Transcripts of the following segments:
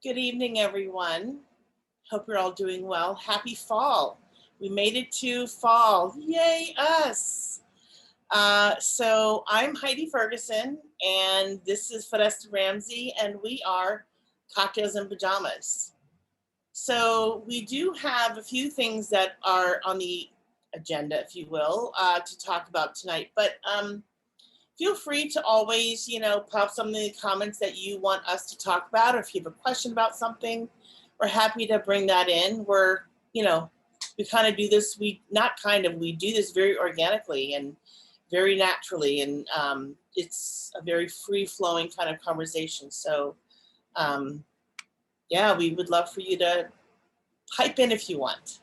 Good evening, everyone. Hope you're all doing well. Happy fall. We made it to fall. Yay, us. So I'm Heidi Ferguson, and this is Foresta Ramsey, and we are Cocktails and Pajamas. So we do have a few things that are on the agenda, if you will, to talk about tonight. But feel free to always, pop something in the comments that you want us to talk about, or if you have a question about something, we're happy to bring that in. We kind of do this, we do this very organically and very naturally, and it's a very free-flowing kind of conversation. So, yeah, we would love for you to pipe in if you want.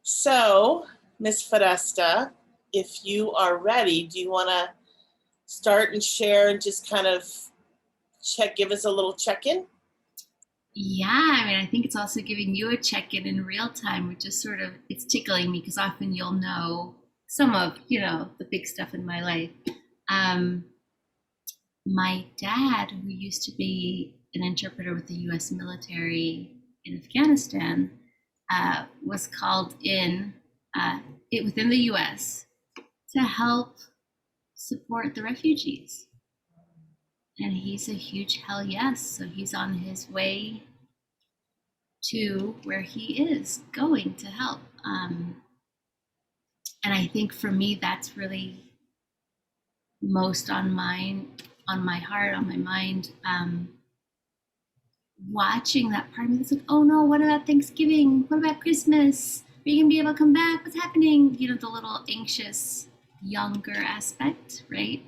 So, Miss Foresta, if you are ready, do you want to start and share and just kind of give us a little check-in? Yeah, I think it's also giving you a check-in in real time, which is it's tickling me because often you'll know some of, the big stuff in my life. My dad, who used to be an interpreter with the US military in Afghanistan, was called in within the US to help support the refugees. And he's a huge hell yes. So he's on his way to where he is going to help. And I think for me, that's really most on my heart, on my mind. Watching that part of me that's like, oh no, what about Thanksgiving? What about Christmas? Are you gonna be able to come back? What's happening? The little anxious younger aspect, right?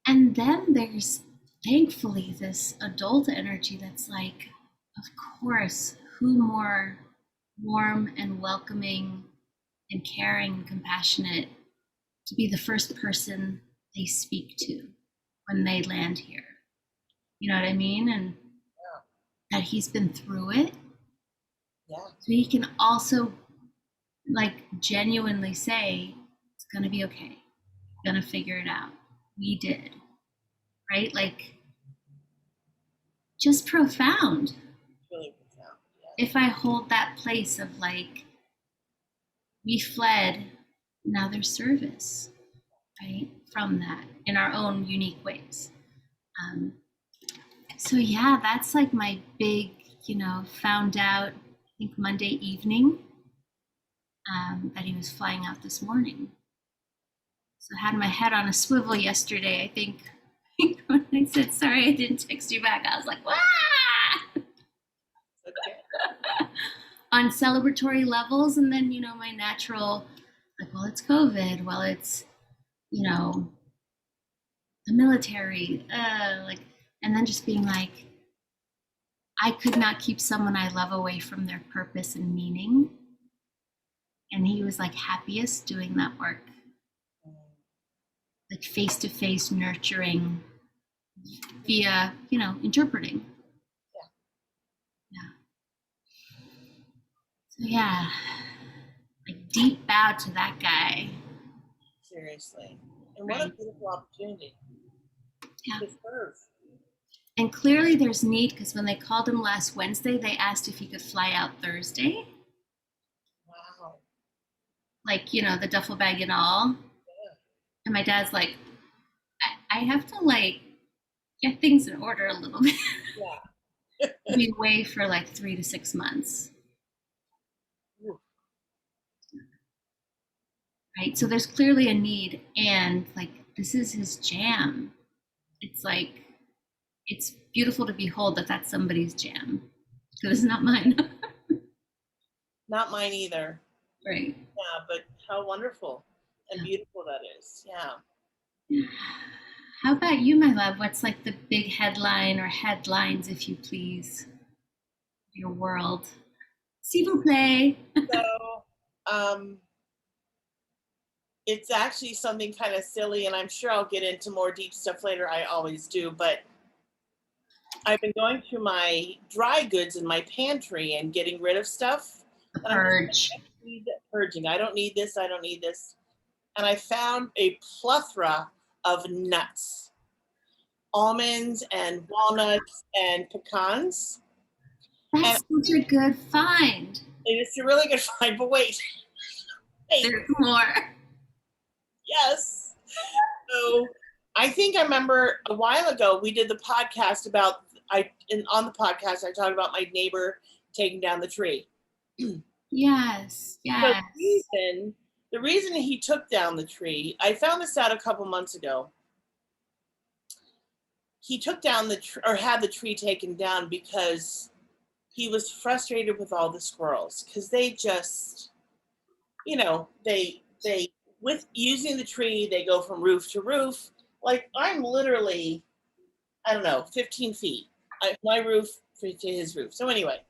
And then there's thankfully this adult energy that's like, of course, who more warm and welcoming and caring and compassionate to be the first person they speak to when they land here. You know what I mean? And that he's been through it. Yeah. So he can also genuinely say, it's gonna be okay. We're gonna figure it out. We did. Right? Just profound. Really profound. Yeah. If I hold that place of we fled, now there's service, right? From that in our own unique ways. So yeah, that's my big, found out, I think Monday evening, that he was flying out this morning. So I had my head on a swivel yesterday, I think. When I said, sorry, I didn't text you back, I was like, wah! Okay. On celebratory levels, and then, my natural, well, it's COVID, well, it's, the military, and then just being I could not keep someone I love away from their purpose and meaning. And he was happiest doing that work. Face-to-face nurturing via, interpreting. Yeah. So yeah, deep bow to that guy. Seriously. And what a beautiful opportunity. Yeah. To serve. And clearly there's need, because when they called him last Wednesday, they asked if he could fly out Thursday. Wow. The duffel bag and all. Yeah. And my dad's I have to get things in order a little bit. Yeah. Be away for 3 to 6 months. Ooh. Right? So there's clearly a need, and this is his jam. It's it's beautiful to behold that that's somebody's jam, because it's not mine. Not mine either. Right. Yeah, but how wonderful and beautiful that is. Yeah. How about you, my love? What's the big headline or headlines, if you please, your world? S'il vous plaît. So, it's actually something kind of silly, and I'm sure I'll get into more deep stuff later. I always do, but I've been going through my dry goods in my pantry and getting rid of stuff. The purge. Purging. I don't need this. I don't need this. And I found a plethora of nuts. almonds and walnuts and pecans. And That's such a good find. it's a really good find. But wait, There's more. yes. So I think I remember a while ago we did the podcast about on the podcast I talked about my neighbor taking down the tree. Yes, So yes. the reason he took down the tree, I found this out a couple months ago. He took down or had the tree taken down because he was frustrated with all the squirrels because they just, they with using the tree, they go from roof to roof. Like I'm literally, I don't know, 15 feet, my roof to his roof. So anyway,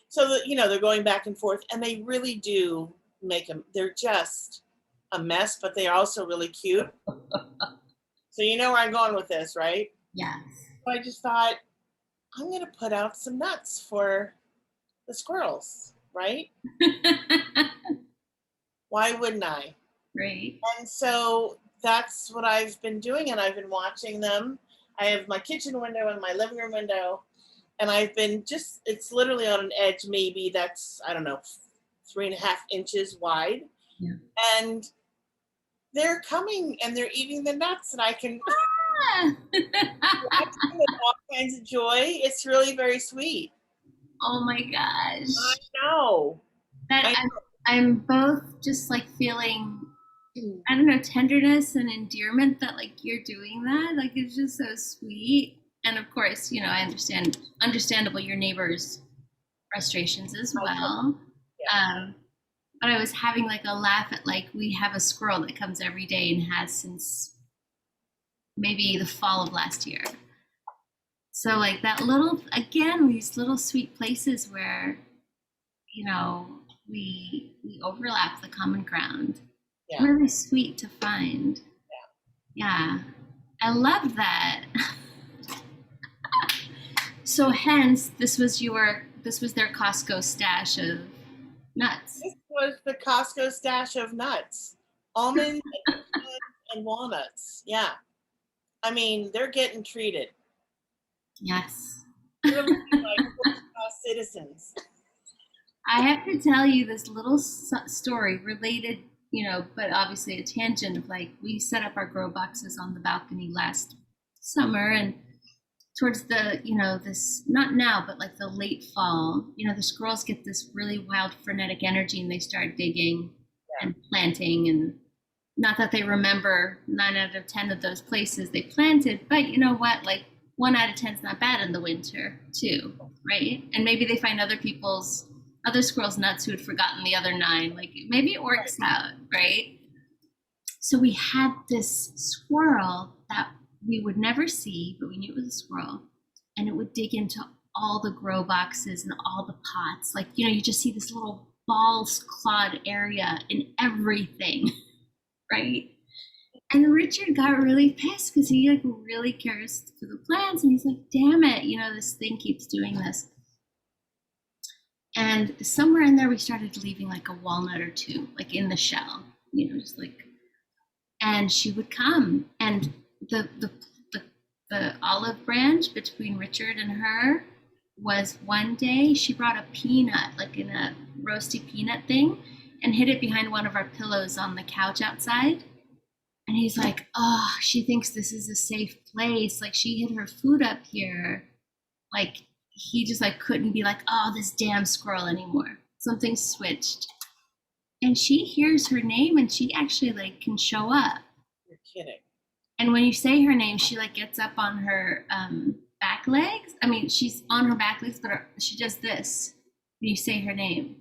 so that they're going back and forth, and they really do make them. They're just a mess, but they're also really cute. So you know where I'm going with this, right? Yes. So I just thought I'm going to put out some nuts for the squirrels, right? Why wouldn't I? Right. And so that's what I've been doing, and I've been watching them. I have my kitchen window and my living room window, and I've been it's literally on an edge, maybe that's, I don't know, 3.5 inches wide. Yeah. And they're coming and they're eating the nuts, and I can watch them with all kinds of joy. It's really very sweet. Oh my gosh. I know. That I'm both just like feeling, I don't know, tenderness and endearment that like you're doing that. Like it's just so sweet. And of course, I understandable your neighbors' frustrations as well. Yeah. But I was having like a laugh at like we have a squirrel that comes every day and has since maybe the fall of last year. So like that these little sweet places where, we overlap the common ground. Yeah. Really sweet to find. Yeah. I love that. So hence this was their Costco stash of nuts. This was the Costco stash of nuts, almonds and walnuts. Yeah. I mean, they're getting treated. Yes. They're like citizens. I have to tell you this little story related, but obviously a tangent of like we set up our grow boxes on the balcony last summer, and towards the, this, not now, but like the late fall, the squirrels get this really wild frenetic energy and they start digging and planting, and not that they remember 9 out of 10 of those places they planted, but you know what, like 1 out of 10 is not bad in the winter too, right? And maybe they find other squirrels nuts who had forgotten the other 9. Like maybe it works out, right? So we had this squirrel that we would never see, but we knew it was a squirrel, and it would dig into all the grow boxes and all the pots. Like, you just see this little balls clawed area in everything, right? And Richard got really pissed because he like really cares for the plants, and he's like, damn it, this thing keeps doing this. And somewhere in there we started leaving like a walnut or 2, like in the shell, just like, and she would come, and the olive branch between Richard and her was one day she brought a peanut, like in a roasty peanut thing, and hid it behind one of our pillows on the couch outside. And he's like, oh, she thinks this is a safe place. Like she hid her food up here. Like he just like couldn't be like, oh, this damn squirrel anymore. Something switched. And she hears her name and she actually like can show up. You're kidding. And when you say her name, she like gets up on her back legs. I mean, she's on her back legs, but she does this when you say her name.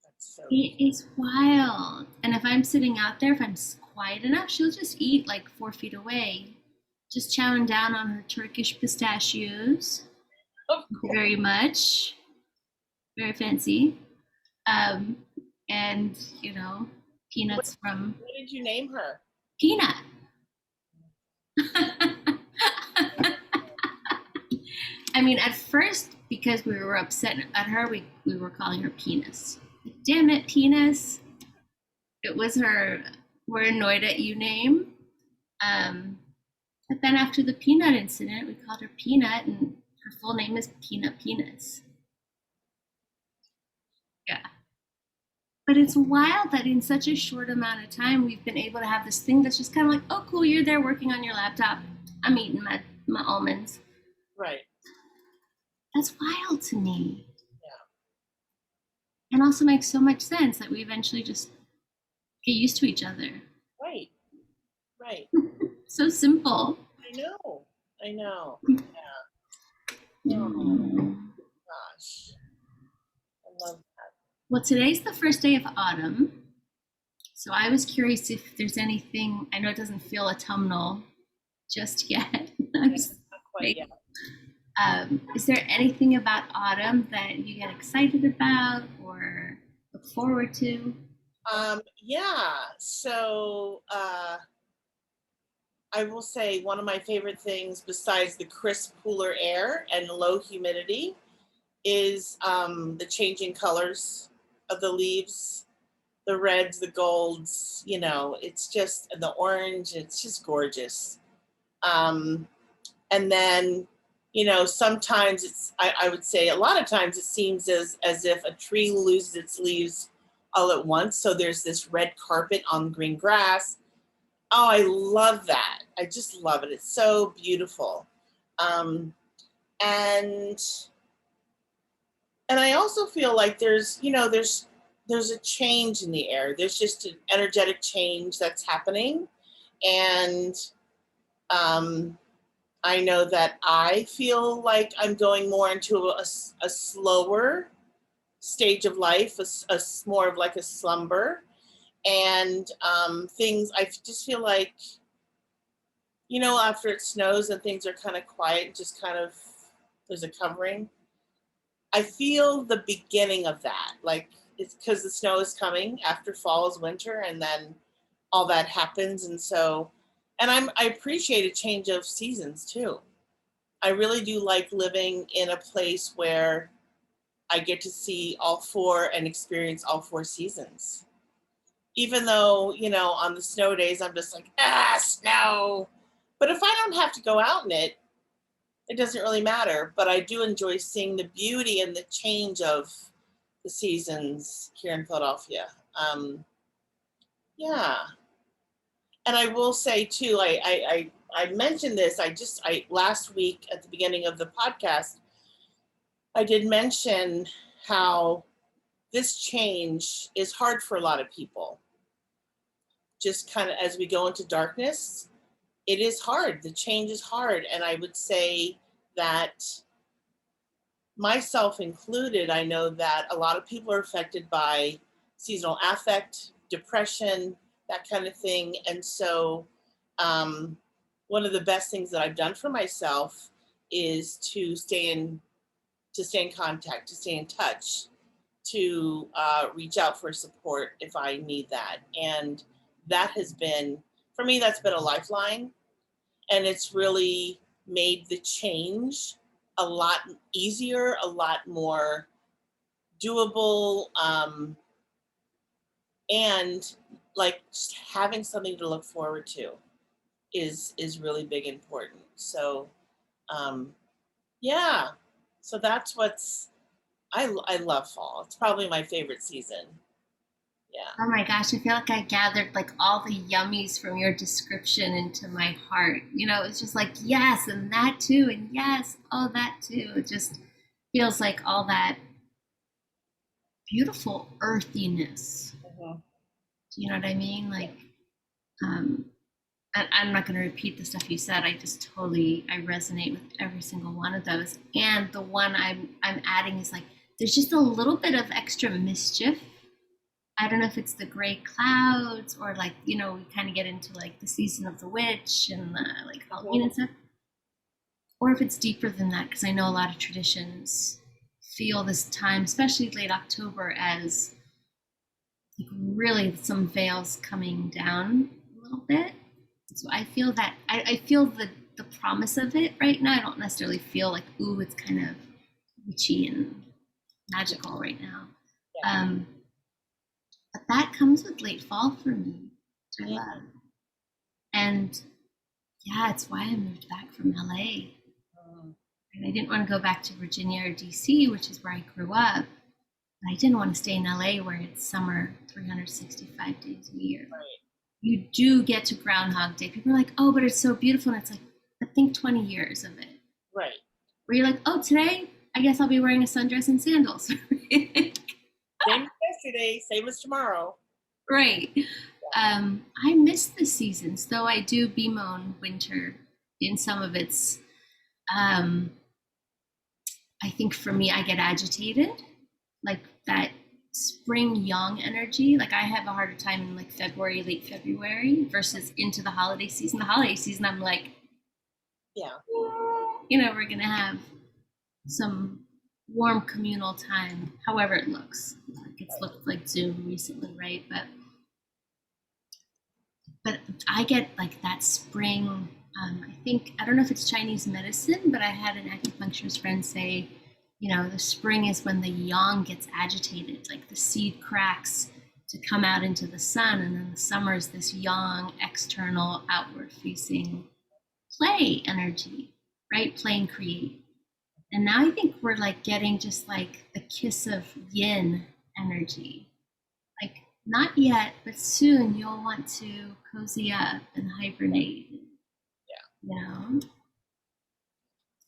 That's so it is wild. And if I'm sitting out there, if I'm quiet enough, she'll just eat like 4 feet away, just chowing down on her Turkish pistachios. Very much, very fancy. And peanuts from. What did you name her? Peanut. I mean, at first, because we were upset at her, we were calling her Penis. Damn it, Penis. It was her "we're annoyed at you" name. But then after the peanut incident, we called her Peanut, and her full name is Peanut Peanuts. Yeah. But it's wild that in such a short amount of time, we've been able to have this thing that's just kind of like, oh, cool, you're there working on your laptop. I'm eating my almonds. Right. That's wild to me. Yeah. And also makes so much sense that we eventually just get used to each other. Right. Right. So simple. I know. I know. Yeah. Oh Mm. gosh. I love that. Well, today's the first day of autumn. So I was curious if there's anything, I know it doesn't feel autumnal just yet. I'm Yeah, just not quite like, yet. is there anything about autumn that you get excited about or look forward to? Yeah. So I will say one of my favorite things besides the crisp, cooler air and low humidity is the changing colors of the leaves, the reds, the golds, it's just the orange, it's just gorgeous. Um, and then, sometimes I would say a lot of times it seems as if a tree loses its leaves all at once. So there's this red carpet on green grass. Oh, I love that. I just love it. It's so beautiful. Um, and and I also feel like there's a change in the air. There's just an energetic change that's happening. And um, I know that I feel like I'm going more into a slower stage of life, more of like a slumber. And things, I just feel like, after it snows and things are kind of quiet, just kind of, there's a covering. I feel the beginning of that. Like, it's because the snow is coming after fall is winter, and then all that happens. And so, and I appreciate a change of seasons too. I really do like living in a place where I get to see all four and experience all four seasons. Even though, on the snow days, I'm just like, snow. But if I don't have to go out in it, it doesn't really matter. But I do enjoy seeing the beauty and the change of the seasons here in Philadelphia. Yeah. And I will say too, I mentioned this. I last week at the beginning of the podcast, I did mention how this change is hard for a lot of people. Just kind of as we go into darkness, it is hard. The change is hard. And I would say that, myself included, I know that a lot of people are affected by seasonal affect, depression, that kind of thing. And so, um, one of the best things that I've done for myself is to stay in contact, to stay in touch, to reach out for support if I need that. And that has been, for me, that's been a lifeline. And it's really made the change a lot easier, a lot more doable. And like just having something to look forward to is really big and important. So um, yeah, so that's I love fall. It's probably my favorite season. Yeah. Oh my gosh, I feel like I gathered like all the yummies from your description into my heart. It's just like, yes, and that too, and yes, oh, that too. It just feels like all that beautiful earthiness. Mhm. Do you know what I mean? Yeah. Like, um, I'm not going to repeat the stuff you said. I resonate with every single one of those. And the one I'm adding is like, there's just a little bit of extra mischief. I don't know if it's the gray clouds or like, we kind of get into like the season of the witch and like Halloween and stuff, or if it's deeper than that, because I know a lot of traditions feel this time, especially late October, as like really some veils coming down a little bit. So I feel that I feel the promise of it right now. I don't necessarily feel like, ooh, it's kind of witchy and magical right now. Yeah. Um, but that comes with late fall for me, which I love. And Yeah, it's why I moved back from LA. Mm, And I didn't want to go back to Virginia or DC, which is where I grew up. But I didn't want to stay in LA where it's summer 365 days a year. right, You do get to Groundhog Day. People are like, oh, but it's so beautiful. And it's like, I think 20 years of it. right. Where you're like, oh, today, I guess I'll be wearing a sundress and sandals. Same as yesterday, same as tomorrow. Right. I miss the seasons, though I do bemoan winter in some of its. Um, I think for me, I get agitated, like that spring young energy. Like I have a harder time in like February, late February versus into the holiday season. The holiday season, I'm like, Yeah, we're gonna have some warm communal time, however it looks. Like it's looked like Zoom recently, right? But I get like that spring. I think I don't know if it's Chinese medicine, but I had an acupuncturist friend say, the spring is when the yang gets agitated, like the seed cracks to come out into the sun, and then the summer is this yang, external, outward facing play energy, right? Play and create. And now I think we're like getting just like the kiss of yin energy, like not yet, but soon you'll want to cozy up and hibernate. yeah. You know,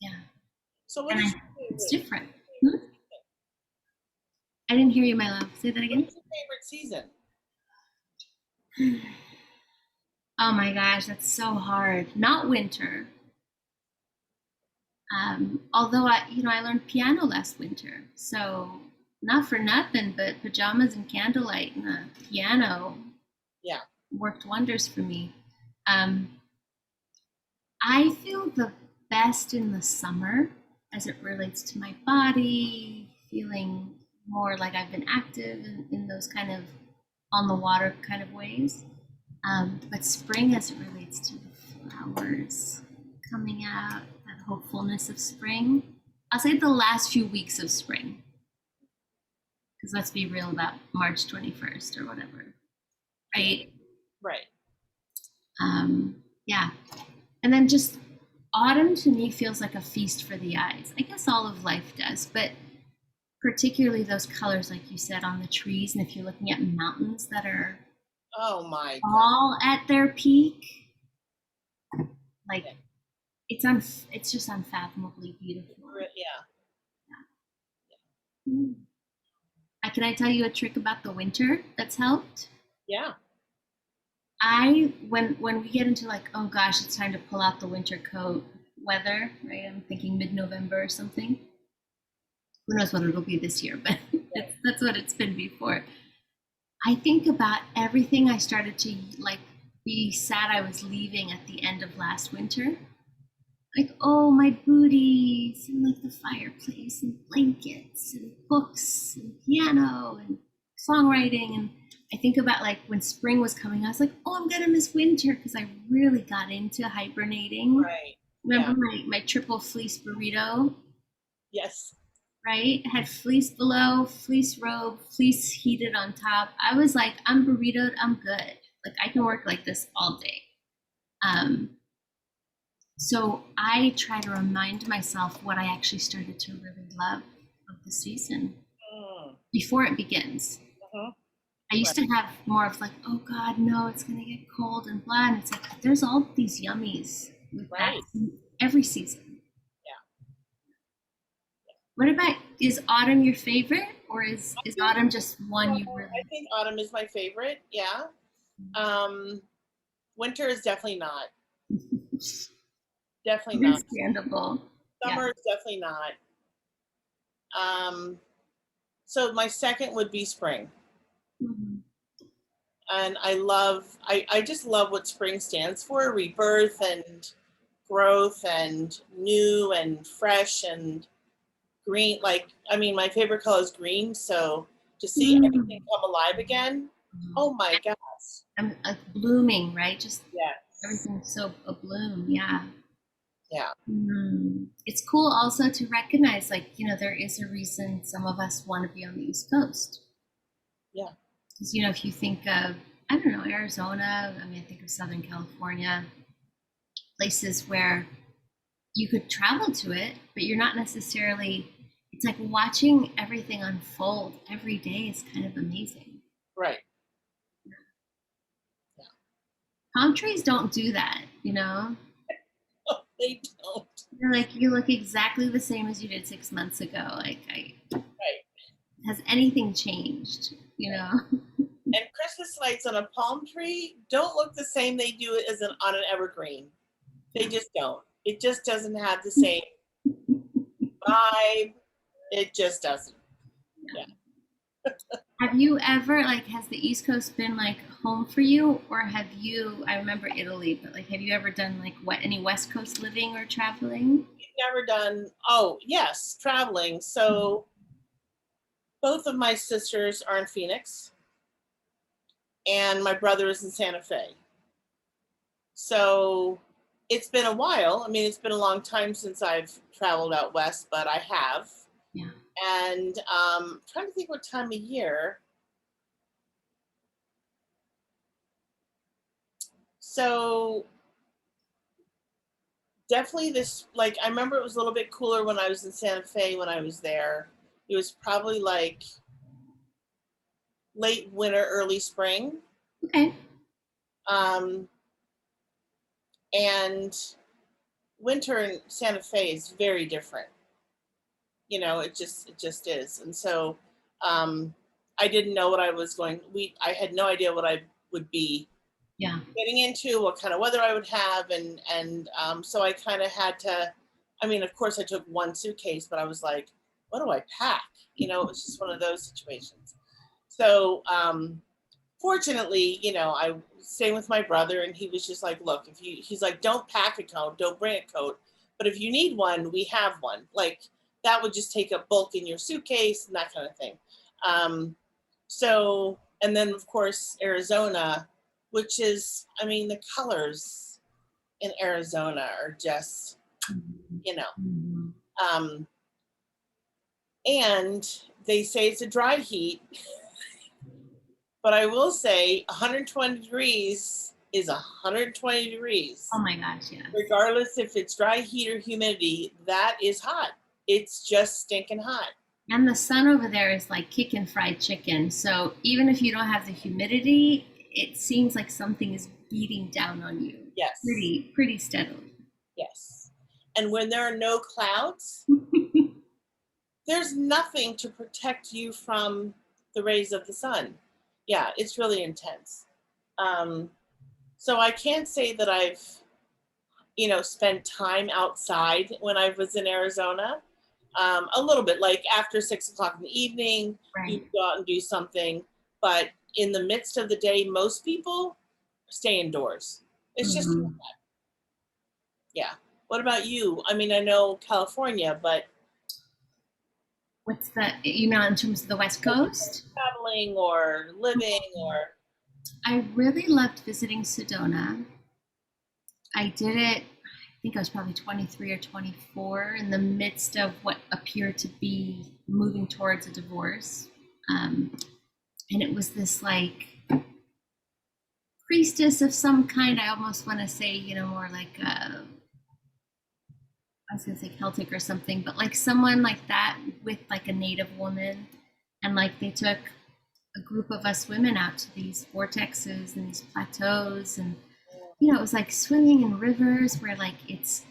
yeah, So what and is it's your different. Hmm? I didn't hear you, my love. Say that again. favorite season? Oh my gosh, that's so hard. Not winter. Although I learned piano last winter, so not for nothing, but pajamas and candlelight and the piano Yeah, worked wonders for me. Um, I feel the best in the summer as it relates to my body, feeling more like I've been active in those kind of on the water kind of ways. But spring as it relates to the flowers coming out, that hopefulness of spring. I'll say the last few weeks of spring, because let's be real about March 21st or whatever, right? right. Yeah. And then just autumn to me feels like a feast for the eyes. I guess all of life does, but particularly those colors, like you said, on the trees. And if you're looking at mountains that are Oh my God. all at their peak, like Yeah, it's just unfathomably beautiful. yeah, Mm. Can I tell you a trick about the winter that's helped? yeah. When we get into like, oh gosh, it's time to pull out the winter coat weather, right? I'm thinking mid-November or something. Who knows what it'll be this year, but that's what it's been before. I think about everything I started to like be sad I was leaving at the end of last winter. Like, oh, my booties, and like the fireplace, and blankets, and books, and piano, and songwriting. And I think about like when spring was coming, I was like, oh, I'm gonna miss winter because I really got into hibernating. Right. Yeah. Remember my triple fleece burrito, Yes. right? I had fleece below, fleece robe, fleece heated on top. I was like, I'm burritoed, I'm good. Like I can work like this all day. Um, So I try to remind myself what I actually started to really love of the season Mm, before it begins. mhm. I used Right. to have more of like, oh God, no, it's gonna get cold and blah. And it's like there's all these yummies with that Right. every season. Yeah. What about is autumn your favorite, or is think, autumn just one you I really? think autumn is my favorite. Yeah. Um, Winter is definitely not. Definitely not. Understandable. Yeah. Summer is definitely not. Um, so my second would be spring. Mhm. And I just love what spring stands for, rebirth and growth and new and fresh and green. Like, I mean, my favorite color is green. So to see everything Mm. come alive again, oh my gosh. I'm blooming, right? Just Yes. everything's so a bloom. Yeah. Yeah. It's cool also to recognize, like, there is a reason some of us want to be on the East Coast. Yeah. Because, if you think of, I don't know, Arizona, I mean, I think of Southern California, places where you could travel to it, but you're not necessarily, it's like watching everything unfold every day is kind of amazing. Right. Palm trees don't do that, you know? Oh, they don't. You're like, you look exactly the same as you did 6 months ago. Right. Has anything changed, you Right. know? And Christmas lights on a palm tree don't look the same they do as on an evergreen. They just don't. It just doesn't have the same vibe. It just doesn't. Yeah. Have you ever, like, has the East Coast been like home for you, or have you? I remember Italy, but like, have you ever done like what any West Coast living or traveling? Never done. Oh, yes, traveling. So both of my sisters are in Phoenix, and my brother is in Santa Fe. So it's been a while. I mean, it's been a long time since I've traveled out west, but I have. Yeah. And trying to think what time of year. So definitely this, like, I remember it was a little bit cooler when I was in Santa Fe when I was there. It was probably like late winter, early spring. Okay. Um, and winter in Santa Fe is very different. You know, it just is. And so um, I didn't know what I was going. I had no idea what I would be Yeah. getting into, what kind of weather I would have, and so I kind of had to. I mean, of course, I took one suitcase, but I was like, what do I pack? You know, it was just one of those situations. So fortunately, you know, I was staying with my brother, and he was just like, look, if you, he's like, don't pack a coat, don't bring a coat, but if you need one, we have one. Like that would just take up bulk in your suitcase and that kind of thing. Um, so, and then of course Arizona, which is, I mean, the colors in Arizona are just, you know, Mhm. um, and they say it's a dry heat, but I will say 120 degrees is 120 Oh degrees. my gosh, yes. Regardless if it's dry heat or humidity, that is hot. It's just stinking hot. And the sun over there is like kicking fried chicken. So even if you don't have the humidity, it seems like something is beating down on you Yes, pretty steadily. yes. And when there are no clouds, there's nothing to protect you from the rays of the sun. Yeah, it's really intense. Um, so I can't say that I've, you know, spent time outside when I was in Arizona. A little bit, like after 6 o'clock in the evening, you Right. go out and do something. But in the midst of the day, most people stay indoors. It's just, Mhm. yeah. What about you? I mean, I know California, but What's the, you know, in terms of the West Coast? traveling or living or, I really loved visiting Sedona. I did it, I think I was probably 23 or 24 in the midst of what appeared to be moving towards a divorce. Um, and it was this like priestess of some kind. I almost want to say, you know, more like I was gonna say Celtic or something, but like someone like that with like a native woman, and like they took a group of us women out to these vortexes and these plateaus, and you know, it was like swimming in rivers where like it's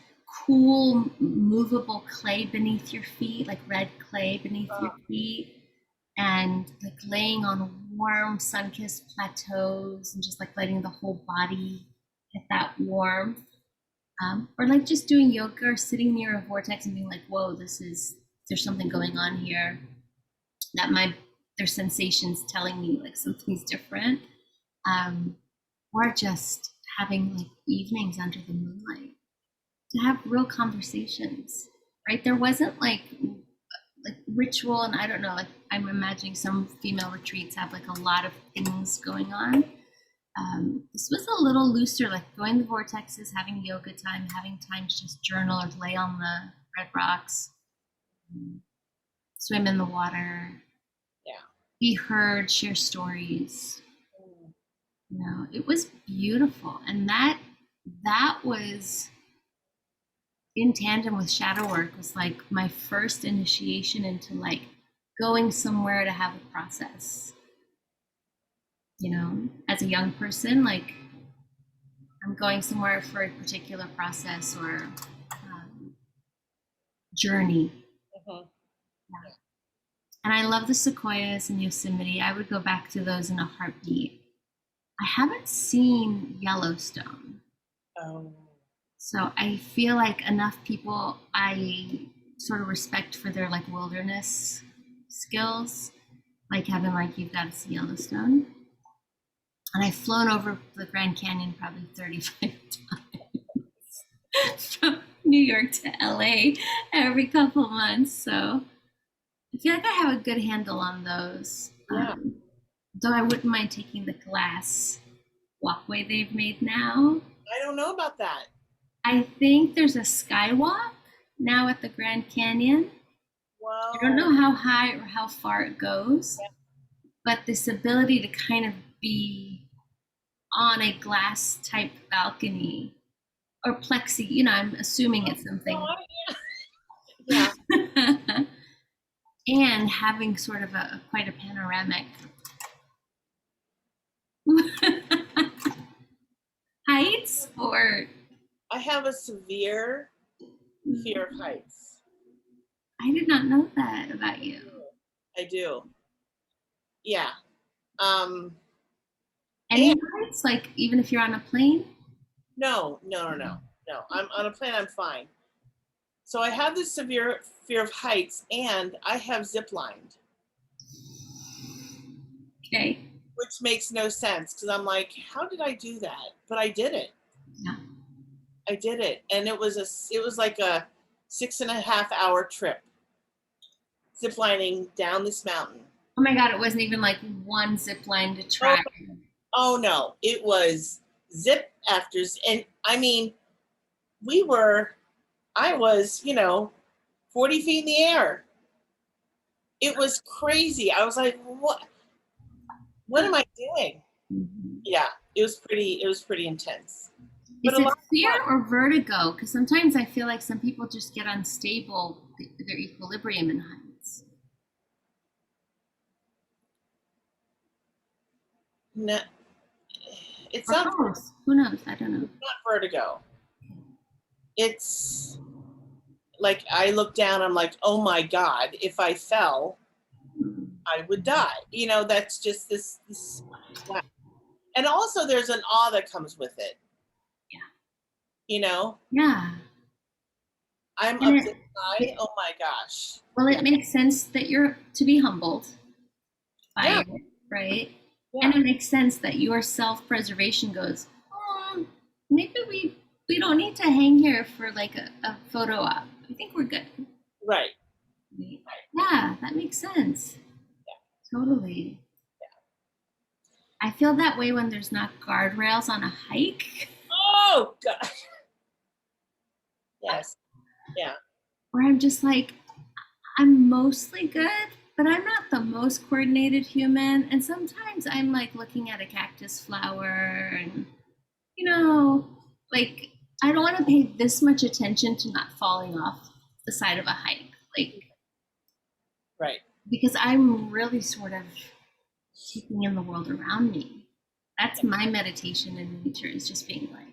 cool, movable clay beneath your feet, like red clay beneath your feet, and like laying on warm, sun-kissed plateaus and just like letting the whole body get that warmth. Or like just doing yoga or sitting near a vortex and being like, whoa, there's something going on here that there's sensations telling me like something's different. Um, or just having like evenings under the moonlight to have real conversations, right? There wasn't like ritual, and I don't know, like I'm imagining some female retreats have like a lot of things going on. This was a little looser, like going to vortexes, having yoga time, having time to just journal or lay on the red rocks, swim in the water, yeah. be heard, share stories. You know, it was beautiful, and that was. in tandem with shadow work was like my first initiation into like going somewhere to have a process. You know, as a young person, like I'm going somewhere for a particular process or journey. Mhm. Yeah. And I love the sequoias in Yosemite. I would go back to those in a heartbeat. I haven't seen Yellowstone. Oh, So I feel like enough people I sort of respect for their like wilderness skills, like having like you've got to see Yellowstone. And I've flown over the Grand Canyon probably 35 times from New York to LA every couple months. So I feel like I have a good handle on those. yeah. Though I wouldn't mind taking the glass walkway they've made now. I don't know about that. I think there's a skywalk now at the Grand Canyon. I don't Wow. know how high or how far it goes, but this ability to kind of be on a glass type balcony or plexi, you know, I'm assuming it's No, something. yeah. And having sort of a quite a panoramic heights or I have a severe fear of heights. I did not know that about you. I do. Yeah. Um, Any and heights, like even if you're on a plane? no, no, no, no, no. I'm on a plane. I'm fine. So I have this severe fear of heights, and I have zip lined, Okay. which makes no sense because I'm like, how did I do that? But I did it. Yeah. I did it, and it was like a 6.5 hour trip, zip lining down this mountain. Oh my God, it wasn't even like one zip line to Oh, try. oh no, it was zip after, and I mean, we were, I was, 40 feet in the air. It was crazy. I was like, what am I doing? Mhm. Yeah, it was pretty intense, but Is a it lot of fear fun. or vertigo? Because sometimes I feel like some people just get unstable, their equilibrium in heights. No, it's Or not, both. Who knows? I don't know. it's not vertigo. It's like I look down, I'm like, oh my God, if I fell, I would die. That's just this wow. And also there's an awe that comes with it. Yeah. You know, Yeah. I'm And up this high. Oh my gosh. well, Yeah. it makes sense that you're to be humbled by Yeah. it, right? And Yeah. it makes sense that your self-preservation goes, maybe we don't need to hang here for like a photo op. I think we're good. Right. Yeah, that makes sense. Totally. I feel that way when there's not guardrails on a hike, Oh God. Yes. Yeah. where I'm just like, I'm mostly good, but I'm not the most coordinated human. And sometimes I'm like looking at a cactus flower and, you know, like I don't want to pay this much attention to not falling off the side of a hike. Like, Right. because I'm really sort of taking in the world around me. That's my meditation in nature is just being like,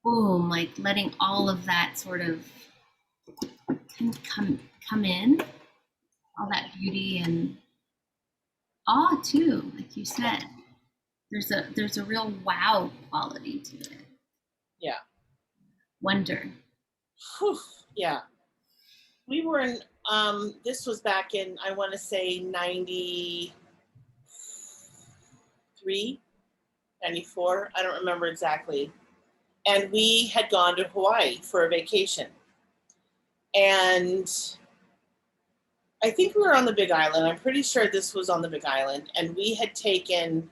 boom, like letting all of that sort of come in, all that beauty and awe too, like you said. There's a real wow quality to it. Yeah. Wonder. Whew. Yeah. We were in. This was back in, I want to say, 93, 94. I don't remember exactly. And we had gone to Hawaii for a vacation. And I think we were on the Big Island. I'm pretty sure this was on the Big Island. And we had taken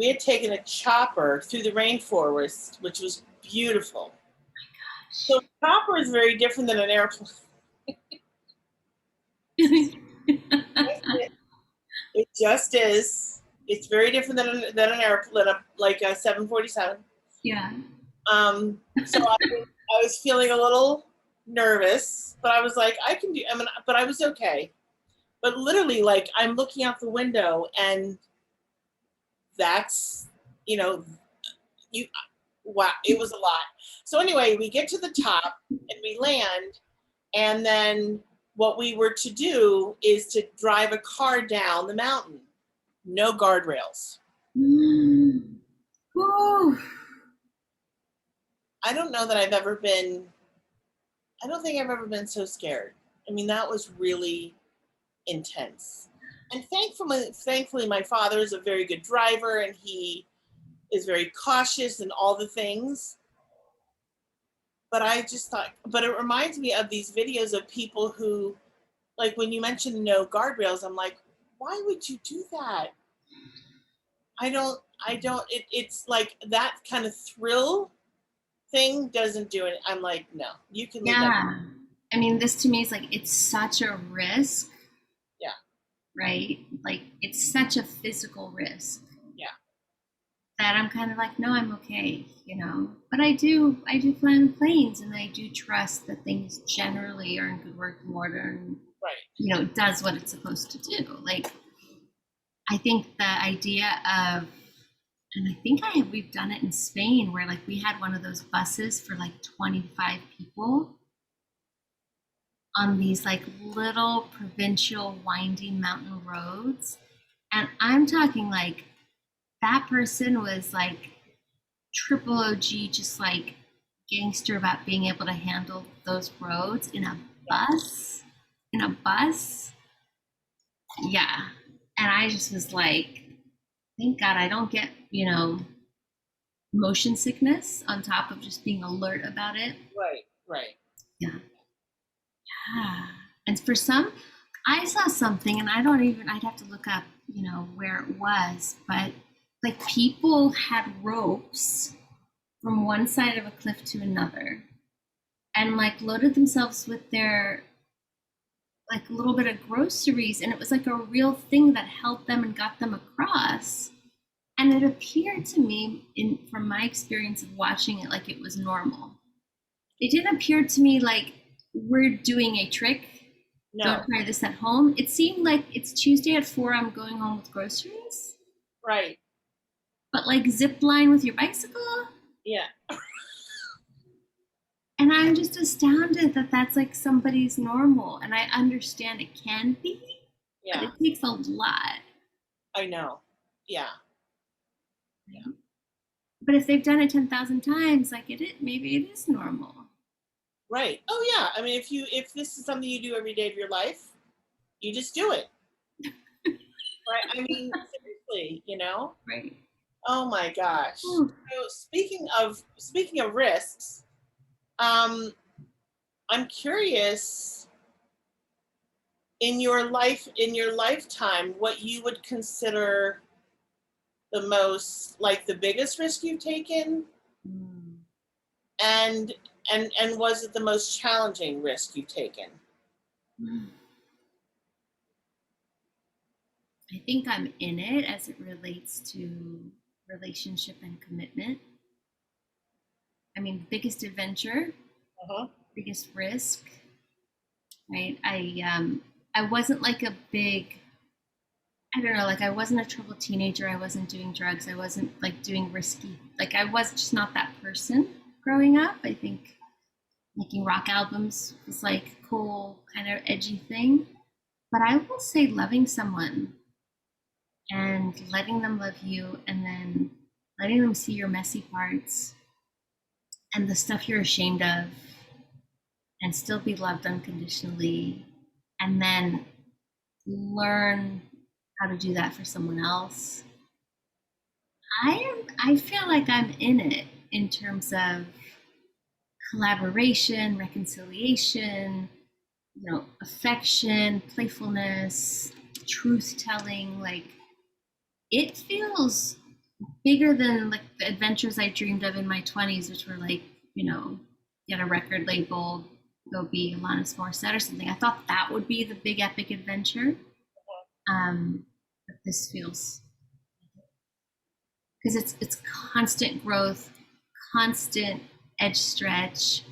a chopper through the rainforest, which was beautiful. So a chopper is very different than an airplane. It just is. It's very different than an airplane, like a 747. Yeah. So I was feeling a little nervous, but I was like, I can do. I mean, but I was okay. But literally, like, I'm looking out the window, and that's, you know, you. Wow, it was a lot. So anyway, we get to the top and we land, and then what we were to do is to drive a car down the mountain. No guardrails. Mm. Whew. I don't know that I've ever been. I don't think I've ever been so scared. I mean, that was really intense. And thankfully, my father is a very good driver, and he is very cautious and all the things. But I just thought, but it reminds me of these videos of people who, like when you mentioned no guardrails, I'm like, why would you do that? I don't, it's like that kind of thrill thing doesn't do it. I'm like, no, you can leave that. Yeah. I mean, this to me is like, it's such a risk, Yeah, right? Like, it's such a physical risk yeah, that I'm kind of like, no, I'm okay, you know. But I do fly on planes, and I do trust that things generally are in good working order, and right. does what it's supposed to do. Like, I think the idea of, and I think we've done it in Spain, where like we had one of those buses for like 25 people on these like little provincial winding mountain roads. And I'm talking like that person was like triple OG, just like gangster about being able to handle those roads in a bus. In a bus. Yeah. And I just was like, thank God I don't get, motion sickness on top of just being alert about it. Right, right. Yeah. Yeah. And for some, I saw something, and I'd have to look up, where it was, but like people had ropes from one side of a cliff to another and like loaded themselves with their like a little bit of groceries, and it was like a real thing that helped them and got them across. And it appeared to me, from my experience of watching it, like it was normal. It didn't appear to me like we're doing a trick. No, Don't try this at home. It seemed like it's Tuesday at 4, I'm going home with groceries. right. But like zip line with your bicycle. Yeah, And I'm just astounded that that's like somebody's normal. And I understand it can be, but yeah. it takes a lot. I know. Yeah, yeah. But if they've done it 10,000 times, like maybe it is normal. Right. Oh yeah. I mean, if this is something you do every day of your life, you just do it. Right. I mean, seriously, you know? Right. Oh my gosh. Ooh. So speaking of risks, um, I'm curious in your lifetime what you would consider the most like the biggest risk you've taken, Mm. and and was it the most challenging risk you've taken? Mm. I think I'm in it as it relates to relationship and commitment. I mean, biggest adventure, Uh-huh. biggest risk, right? I wasn't like a big, I don't know, like I wasn't a troubled teenager. I wasn't doing drugs. I wasn't like doing risky. Like I was just not that person growing up. I think making rock albums was like cool, kind of edgy thing. But I will say loving someone and letting them love you, and then letting them see your messy parts and the stuff you're ashamed of, and still be loved unconditionally, and then learn how to do that for someone else. I feel like I'm in it in terms of collaboration, reconciliation, affection, playfulness, truth telling. Like it feels bigger than like the adventures I dreamed of in my 20s, which were like, get a record label, go be Alanis Morissette or something. I thought that would be the big epic adventure. But this feels, because it's constant growth, constant edge stretch,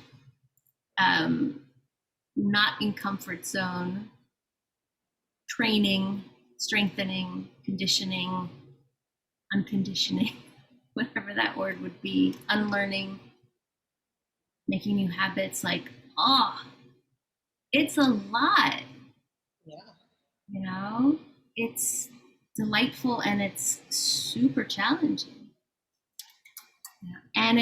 not in comfort zone, training, strengthening, conditioning, unconditioning, whatever that word would be, unlearning, making new habits. Like, oh, it's a lot, Yeah. you know? It's delightful and it's super challenging. Yeah. And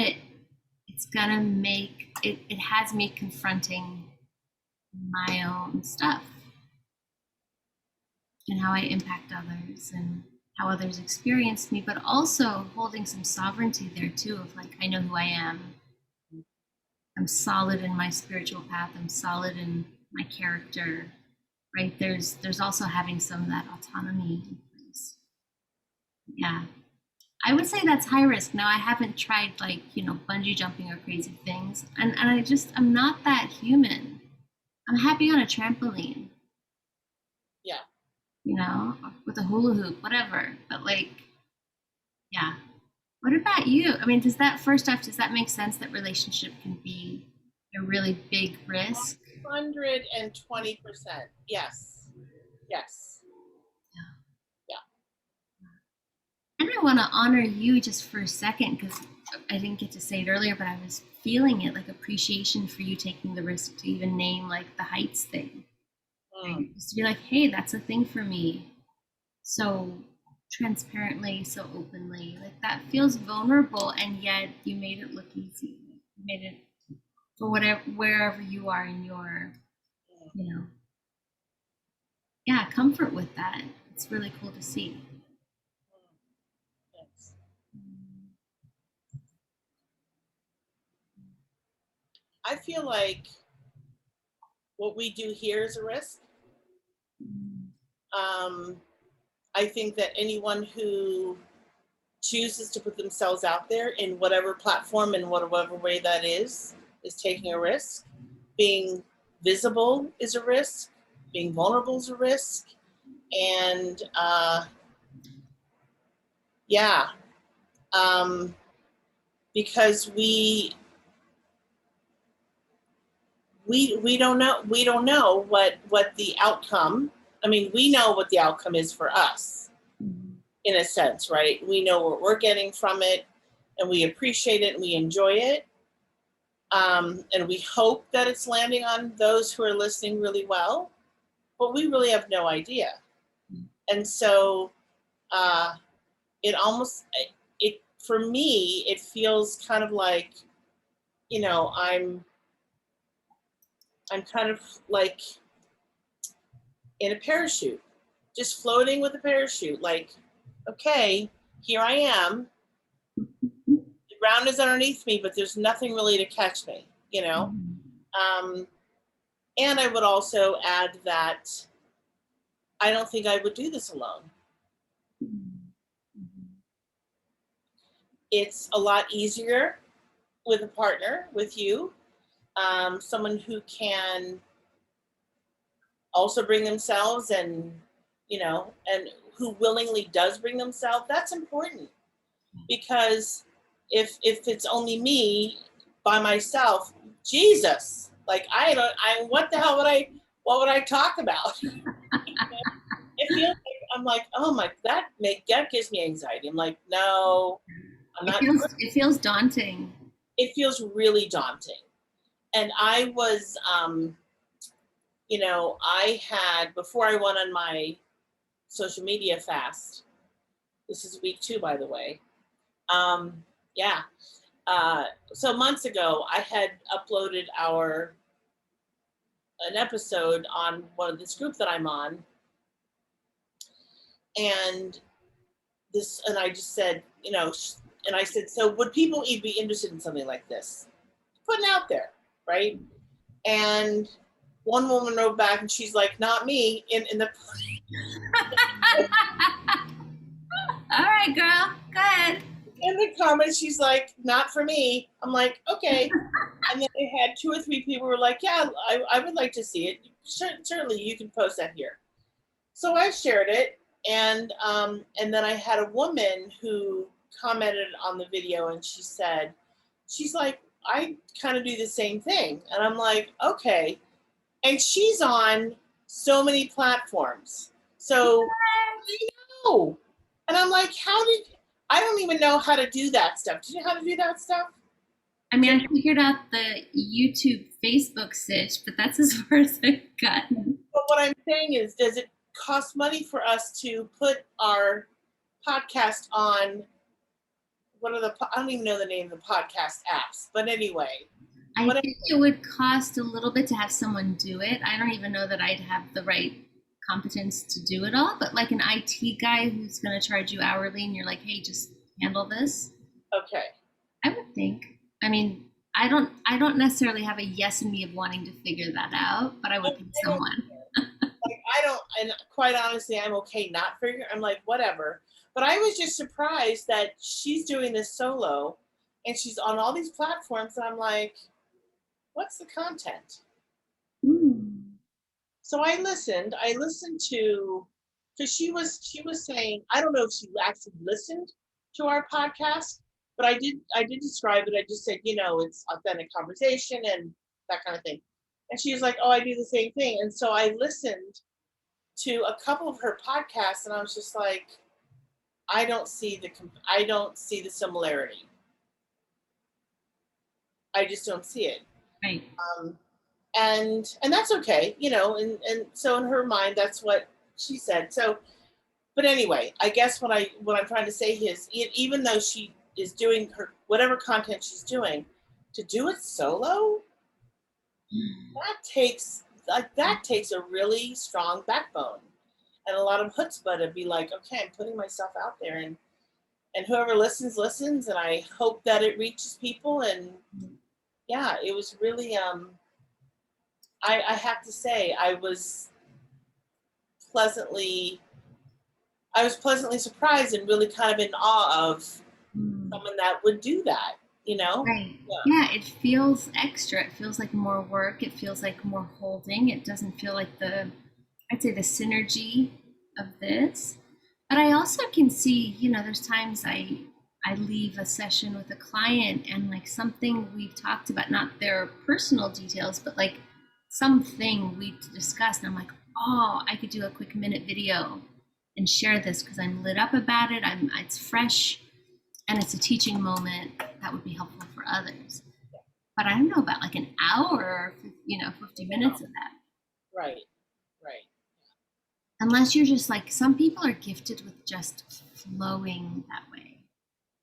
it's gonna make it has me confronting my own stuff and how I impact others and how others experience me, but also holding some sovereignty there too of like, I know who I am. I'm solid in my spiritual path. I'm solid in my character, right? There's also having some of that autonomy in place. Yeah. I would say that's high risk. Now I haven't tried like, bungee jumping or crazy things. And I'm not that human. I'm happy on a trampoline, Yeah. with a hula hoop, whatever. But like, yeah. What about you? I mean, does that make sense that relationship can be a really big risk? 120%. Yes. Yes. Yeah. And I want to honor you just for a second because I didn't get to say it earlier, but I was feeling it like appreciation for you taking the risk to even name like the heights thing. Mm. Right? Just to be like, hey, that's a thing for me. So transparently, so openly. Like that feels vulnerable, and yet you made it look easy. You made it for wherever you are in your, you know, yeah, comfort with that. It's really cool to see. Yes. I feel like what we do here is a risk. Um, I think that anyone who chooses to put themselves out there in whatever platform in whatever way that is taking a risk. Being visible is a risk. Being vulnerable is a risk. And yeah, because we don't know what the outcome. I mean, we know what the outcome is for us in a sense, right? We know what we're getting from it, and we appreciate it and we enjoy it. And we hope that it's landing on those who are listening really well, but we really have no idea. And so uh, it almost it for me it feels kind of like, I'm kind of like in a parachute, just floating with a parachute. Like, okay, here I am. The ground is underneath me, but there's nothing really to catch me. Um, and I would also add that I don't think I would do this alone. It's a lot easier with a partner, with you, someone who can also bring themselves and who willingly does bring themselves. That's important, because if it's only me by myself, Jesus, like what the hell what would I talk about? It feels like I'm like, oh my, that gives me anxiety. I'm like, no, I'm It not. feels daunting. It feels really daunting. And I was, I had, before I went on my social media fast, this is week 2, by the way. Yeah. So months ago, I had uploaded an episode on one of this group that I'm on. And I just said, and I said, so would people even be interested in something like this? Putting out there, right? And one woman wrote back and she's like, not me. In the All right, girl, go ahead. in the comments, she's like, not for me. I'm like, okay. And then it had 2 or 3 people who were like, yeah, I would like to see it. Certainly you can post that here. So I shared it. And then I had a woman who commented on the video, and she's like, I kind of do the same thing. And I'm like, okay. And she's on so many platforms. So I know. And I'm like, I don't even know how to do that stuff. Do you know how to do that stuff? I mean, I figured out the YouTube, Facebook stitch, but that's as far as I've gotten. But what I'm saying is, does it cost money for us to put our podcast on I don't even know the name of the podcast apps, but anyway, I what think it would cost a little bit to have someone do it. I don't even know that I'd have the right competence to do it all, but like an IT guy who's going to charge you hourly and you're like, hey, just handle this. okay. I would think. I mean, I don't necessarily have a yes in me of wanting to figure that out, but I would pick I don't someone. like I don't and quite honestly I'm okay not figuring. I'm like whatever. But I was just surprised that she's doing this solo and she's on all these platforms and I'm like, what's the content? Mm. So I listened to because she was saying, I don't know if she actually listened to our podcast, but I did describe it. I just said, it's authentic conversation and that kind of thing. And she was like, oh, I do the same thing. And so I listened to a couple of her podcasts and I was just like, I don't see the similarity. I just don't see it. Right. Um, and that's okay, and so in her mind that's what she said. So but anyway, I guess what I'm trying to say is even though she is doing her whatever content she's doing, to do it solo, that takes a really strong backbone and a lot of chutzpah to be like, okay, I'm putting myself out there, and whoever listens, and I hope that it reaches people. And yeah, it was really I have to say pleasantly I was pleasantly surprised and really kind of in awe of Mm. someone that would do that, Right. Yeah. Yeah, it feels extra. It feels like more work. It feels like more holding. It doesn't feel like I'd say the synergy of this. But I also can see, there's times I leave a session with a client and like something we've talked about, not their personal details, but like something we discussed. And I'm like, oh, I could do a quick minute video and share this because I'm lit up about it. It's fresh and it's a teaching moment that would be helpful for others. But I don't know about like an hour or 50 minutes of that. Right, right. Unless you're just like some people are gifted with just flowing that way.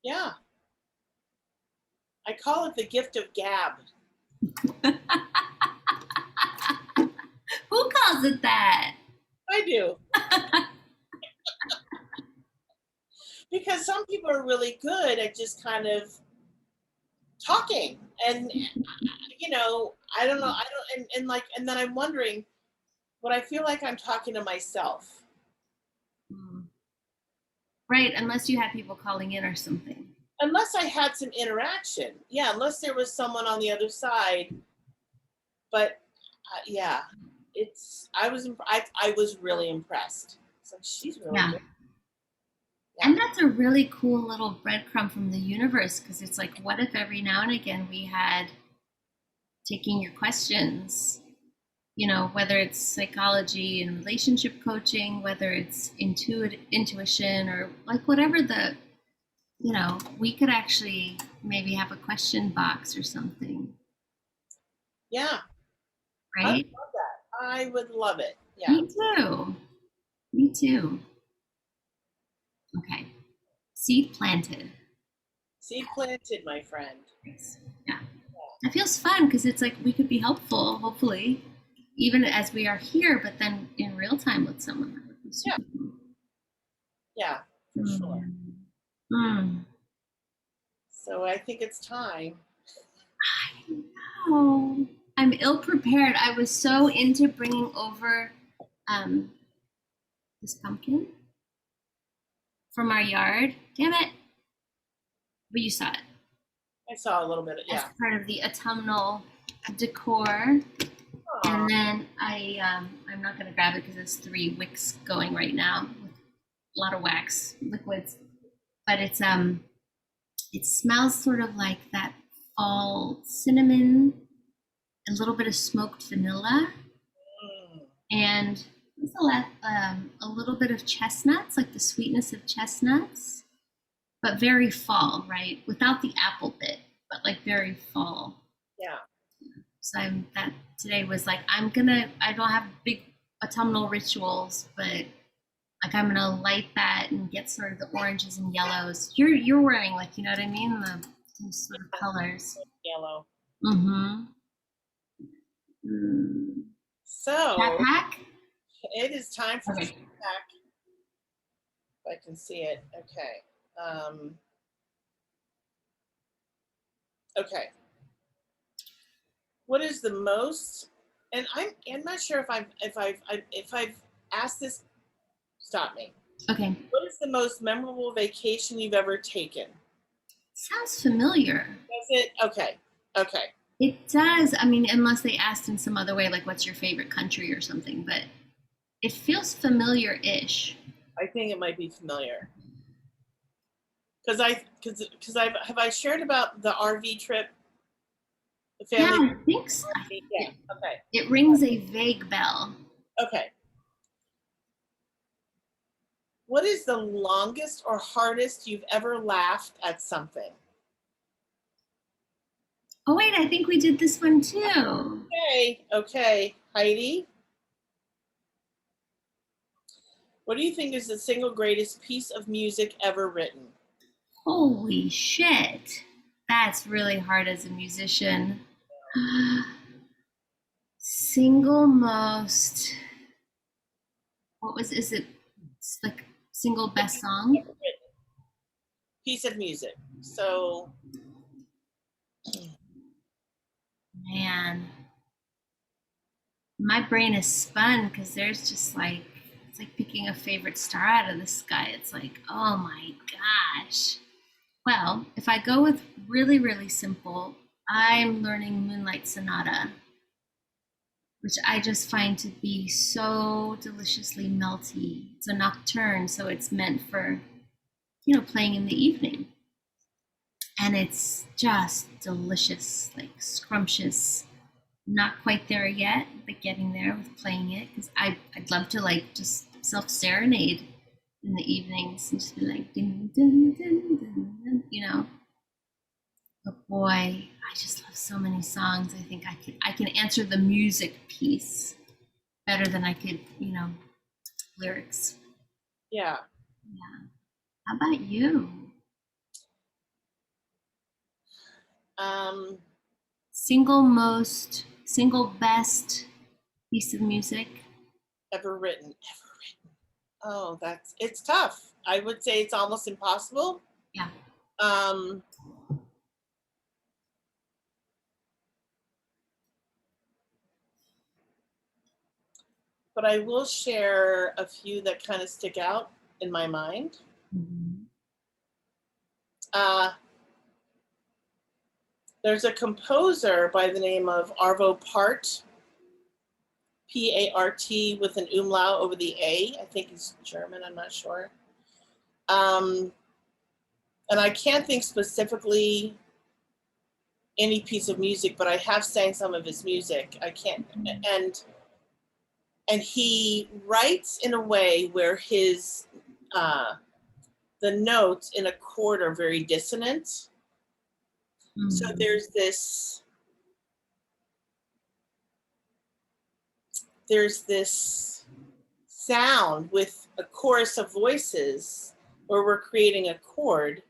Yeah. I call it the gift of gab. Who calls it that? I do. Because some people are really good at just kind of talking. And I don't know. I don't and like and then I'm wondering, but I feel like I'm talking to myself. Mm. Right, unless you had people calling in or something. Unless I had some interaction. Yeah, unless there was someone on the other side. But yeah, I was really impressed. So she's really Yeah. good. Yeah. And that's a really cool little breadcrumb from the universe because it's like, what if every now and again we had taking your questions, whether it's psychology and relationship coaching, whether it's intuition or like whatever we could actually maybe have a question box or something, Yeah. I would right? love that. I would love it. Yeah. Me too. Me too. Okay. Seed planted. Seed planted, my friend. Nice. Yeah. That feels fun because it's like we could be helpful, hopefully, even as we are here, but then in real time with someone that would be Yeah. super cool. Yeah, for sure. Mm. So I think it's time. I know. I'm ill prepared. I was so into bringing over um, this pumpkin from our yard. Damn it. But you saw it. I saw a little bit of, As yeah. part of the autumnal decor. Aw, And then I'm not gonna grab it because it's 3 wicks going right now with a lot of wax liquids. But it smells sort of like that all cinnamon, a little bit of smoked vanilla, Mm, and what's the last, a little bit of chestnuts, like the sweetness of chestnuts, but very fall, right? Without the apple bit, but like very fall. yeah. So that today was like, I don't have big autumnal rituals, but like I'm gonna light that and get sort of the oranges and yellows. You're wearing, like, you know what I mean? Those sort of colors. Yellow. Mm-hmm. Mm. So Backpack? it is time for Okay. feedback. If I can see it. Okay. Okay. What is the most? And I'm not sure if I've asked this. Stop me. Okay. What is the most memorable vacation you've ever taken? Sounds familiar. Does it? Okay. Okay. It does. I mean, unless they asked in some other way, like what's your favorite country or something, but it feels familiar-ish. I think it might be familiar. Because I have I shared about the RV trip, the Yeah, family. I think so. Yeah. Okay. It rings a vague bell. Okay. What is the longest or hardest you've ever laughed at something? Oh wait, I think we did this one too. Okay. Okay. Heidi, what do you think is the single greatest piece of music ever written? Holy shit. That's really hard as a musician. Single most, what was, is it like single best song? Piece of music. So, Man, my brain is spun because there's just like, it's like picking a favorite star out of the sky. It's like, oh my gosh. Well, if I go with really, really simple, I'm learning Moonlight Sonata, which I just find to be so deliciously melty. It's a nocturne, so it's meant for, playing in the evening. And it's just delicious, like scrumptious. Not quite there yet, but getting there with playing it because I'd love to like just self serenade in the evenings and just be like dun, dun, dun, dun, dun. But boy, I just love so many songs. I think I can answer the music piece better than I could, lyrics. yeah. Yeah. How about you? Um, Single best piece of music? ever written. Oh, it's tough. I would say it's almost impossible. Yeah. Um, but I will share a few that kind of stick out in my mind. Mhm. Uh, there's a composer by the name of Arvo Part, P-A-R-T with an umlaut over the A. I think he's German, I'm not sure. And I can't think specifically any piece of music, but I have sang some of his music. I can't, and and he writes in a way where his the notes in a chord are very dissonant. So Mm. there's this sound with a chorus of voices where we're creating a chord,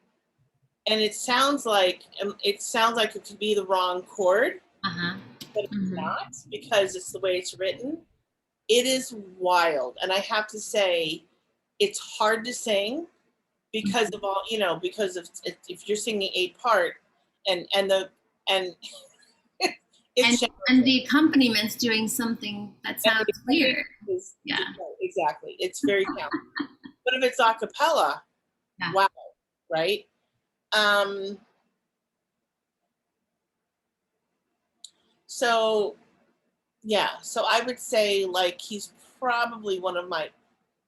and it sounds like it could be the wrong chord, Uh-huh. but it's Mhm. not because it's the way it's written. It is wild, and I have to say, it's hard to sing because of all because of if you're singing a part and it's And the accompaniment is doing something that and the sounds accompaniment weird. Yeah. exactly, it's very challenging. But if it's a cappella, Yeah. wow, right? Um, so yeah, so I would say like he's probably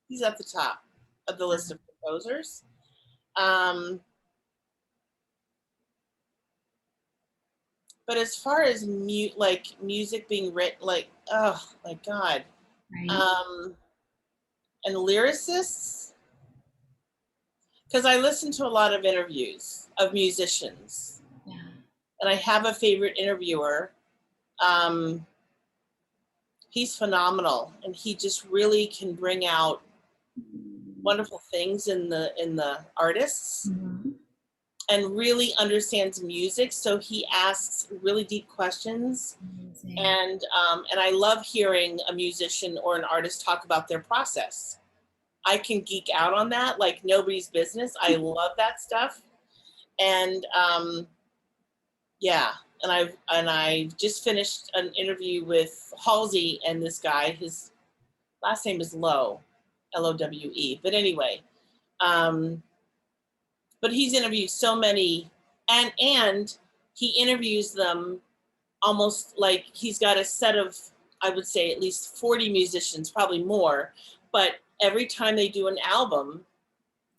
he's at the top of the list of composers. Um, But as far as like music being written, like, oh my God. right? And lyricists, because I listen to a lot of interviews of musicians, Yeah. and I have a favorite interviewer. Um, he's phenomenal, and he just really can bring out wonderful things in the artists, Mm-hmm. and really understands music. So he asks really deep questions, Amazing. and I love hearing a musician or an artist talk about their process. I can geek out on that like nobody's business. I love that stuff. And yeah, and I just finished an interview with Halsey and this guy. His last name is Lowe, Lowe. But anyway, um, but he's interviewed so many, and he interviews them almost like he's got a set of, I would say, at least 40 musicians, probably more. But every time they do an album,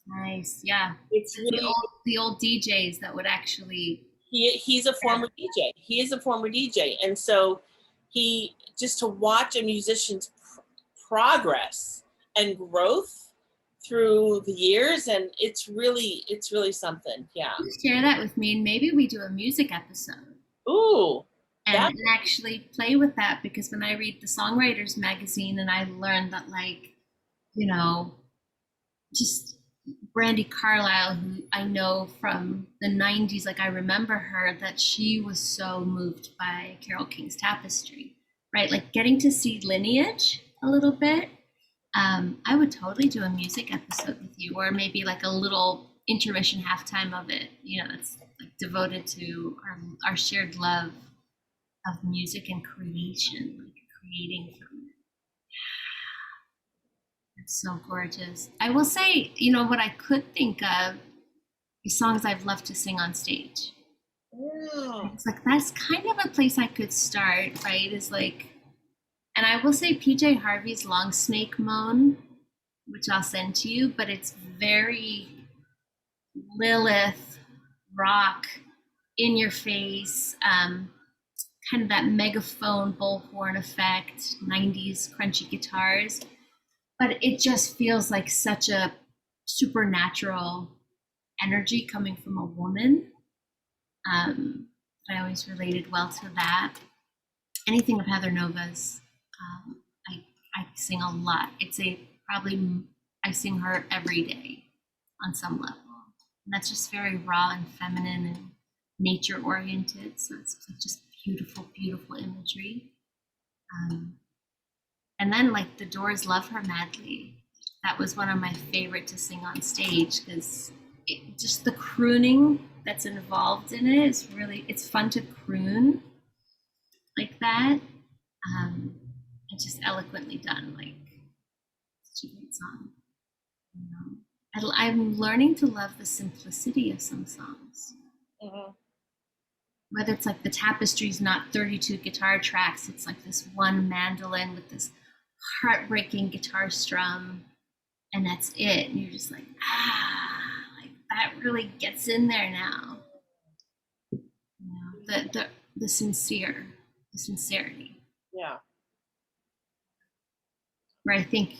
Nice. Yeah. it's The really, old DJs that would actually. he's a Yeah. former DJ. He is a former DJ, and so he, just to watch a musician's progress and growth through the years, and it's really something. Yeah. You share that with me, and maybe we do a music episode Ooh, and that. actually play with that, because when I read the Songwriters magazine and I learned that, like, you know, just Brandy Carlisle, who I know from the 90s, like I remember her, that she was so moved by Carole King's Tapestry, right? Like getting to see lineage a little bit. I would totally do a music episode with you, or maybe like a little intermission halftime of it. You know, it's like devoted to our shared love of music and creation, like creating from it. It's so gorgeous. I will say, what I could think of is songs I've loved to sing on stage. Mm, It's like that's kind of a place I could start, right? Is like, and I will say PJ Harvey's Long Snake Moan, which I'll send to you, but it's very Lilith rock, in your face, kind of that megaphone bullhorn effect, 90s crunchy guitars. But it just feels like such a supernatural energy coming from a woman. I always related well to that. Anything of Heather Nova's, I sing a lot. It's probably I sing her every day on some level. And that's just very raw and feminine and nature oriented. So it's just beautiful, beautiful imagery. Um, and then like the Doors, Love Her Madly. That was one of my favorite to sing on stage, because just the crooning that's involved in it is really, it's fun to croon like that. It's just eloquently done, like such a great song. You know, I'm learning to love the simplicity of some songs. mhm. Whether it's like the Tapestry's not 32 guitar tracks, it's like this one mandolin with this heartbreaking guitar strum, and that's it. And you're just like, like that really gets in there now. The sincerity. Yeah. Where I think,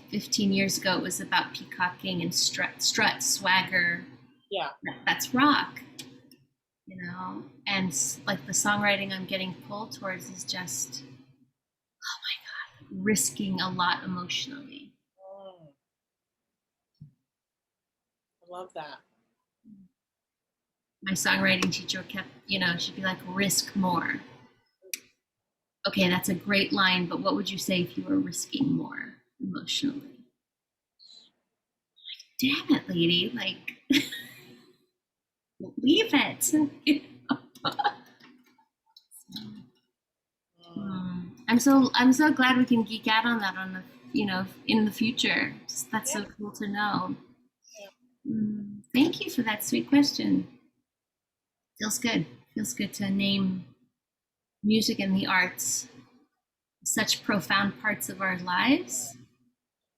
15 years ago it was about peacocking and strut, swagger. Yeah. That's rock, and like the songwriting I'm getting pulled towards is just, oh my God, risking a lot emotionally. Mm, I love that. My songwriting teacher kept, she'd be like, risk more. Okay, that's a great line, but what would you say if you were risking more emotionally? Like, damn it, lady, like, leave it. I'm so glad we can geek out on that in the future. That's so cool to know. Thank you for that sweet question. Feels good. Feels good to name music and the arts such profound parts of our lives.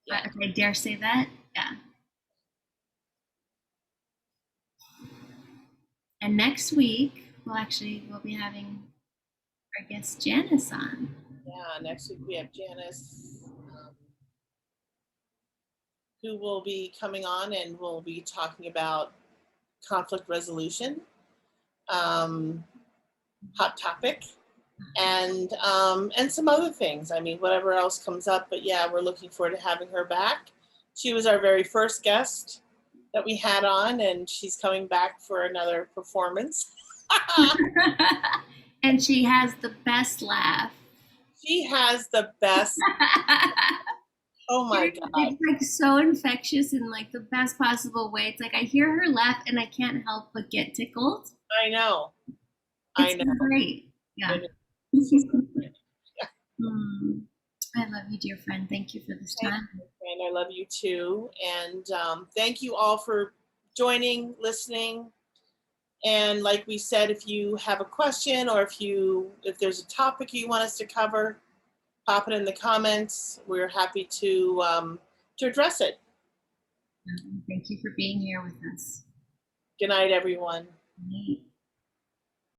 Yeah. If I dare say that, yeah. And next week Well, actually, we'll be having our guest Janice on. Yeah, next week we have Janice, who will be coming on, and we'll be talking about conflict resolution, hot topic, and some other things. I mean, whatever else comes up. But yeah, we're looking forward to having her back. She was our very first guest that we had on, and she's coming back for another performance. And she has the best laugh. She has the best. Oh my God. It's like so infectious in like the best possible way. It's like I hear her laugh and I can't help but get tickled. I know. I It's know. great. Yeah. It is so great. Yeah. I love you, dear friend. Thank you for this time. And I love you too. And thank you all for joining, listening. And like we said, if you have a question or if there's a topic you want us to cover, pop it in the comments. We're happy to address it. Thank you for being here with us. Good night, everyone. Good night.